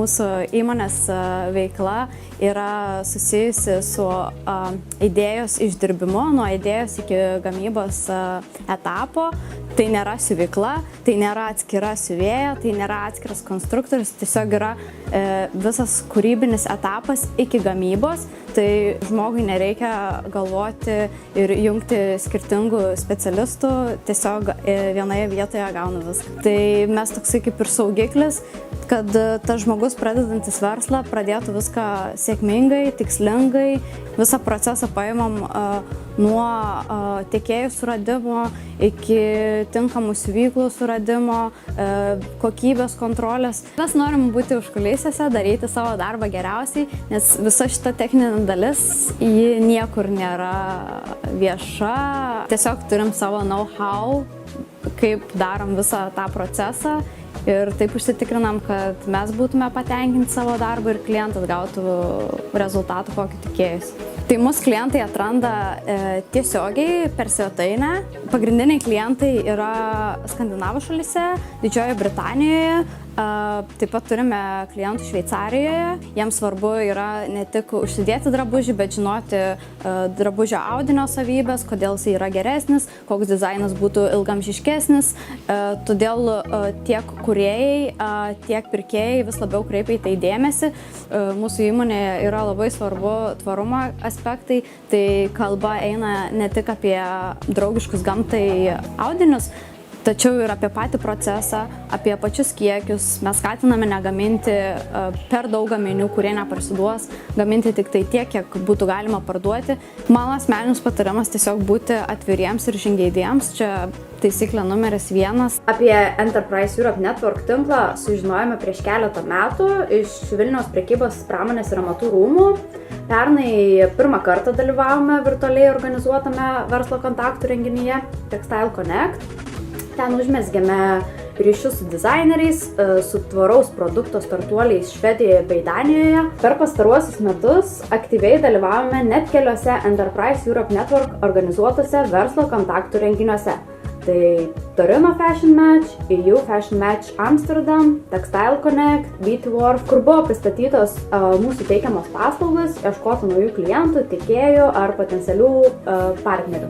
mūsų įmonės veikla yra susijusi su idėjos išdirbimu, nuo idėjos iki gamybos etapo. Tai nėra siuvykla, tai nėra atskira siuvėja, tai nėra atskiras konstruktorius, tiesiog yra visas kūrybinis etapas iki gamybos. Tai žmogui nereikia galvoti ir jungti skirtingų specialistų, tiesiog vienoje vietoje gauna viską. Tai mes toksai kaip ir saugiklis, kad tas žmogus pradedantis verslą pradėtų viską sėkmingai, tikslingai, visą procesą paimam nuo tiekėjų suradimo iki tinkamų siuvyklų suradimo, kokybės kontrolės. Mes norim būti užkulisiuose, daryti savo darbą geriausiai, nes visa šita techninė dalis, ji niekur nėra vieša. Tiesiog turim savo know-how, kaip darom visą tą procesą. Ir taip užsitikrinam, kad mes būtume patenkinti savo darbą ir klientas gautų rezultatų, kokį tikėjusi. Tai mūsų klientai atranda tiesiogiai per svetainę. Pagrindiniai klientai yra Skandinavų šalyse, Didžiojoje Britanijoje, taip pat turime klientų Šveicarijoje. Jiems svarbu yra ne tik užsidėti drabužį, bet žinoti drabužio audinio savybės, kodėl jis yra geresnis, koks dizainas būtų ilgamžiškesnis. Todėl tiek kūrėjai, tiek pirkėjai vis labiau kreipia į tai dėmesį. Mūsų įmonėje yra labai svarbu tvarumo aspektai, tai kalba eina ne tik apie draugiškus gamtai audinius, tačiau ir apie patį procesą, apie pačius kiekius. Mes skatiname negaminti per daug gaminių, kurie neparsiduos, gaminti tik tai tiek, kiek būtų galima parduoti. Mano asmeninis patarimas tiesiog būti atviriems ir žingeidiems. Čia taisyklė numeris 1. Apie Enterprise Europe Network tinklą sužinojome prieš keletą metų iš Vilniaus prekybos pramonės ir amatų rūmų. Pernai pirmą kartą dalyvavome virtualiai organizuotame verslo kontaktų renginyje Textile Connect. Ten užmezgėme ryšius su dizaineriais, su tvaraus produkto startuoliais Švedijoje bei Danijoje. Per pastaruosius metus aktyviai dalyvavome net keliose Enterprise Europe Network organizuotose verslo kontaktų renginiuose. Tai Torino Fashion Match, EU Fashion Match Amsterdam, Textile Connect, VTWorf, kur buvo pristatytos mūsų teikiamos paslaugos, ieškoti naujų klientų, tiekėjų ar potencialių partnerių.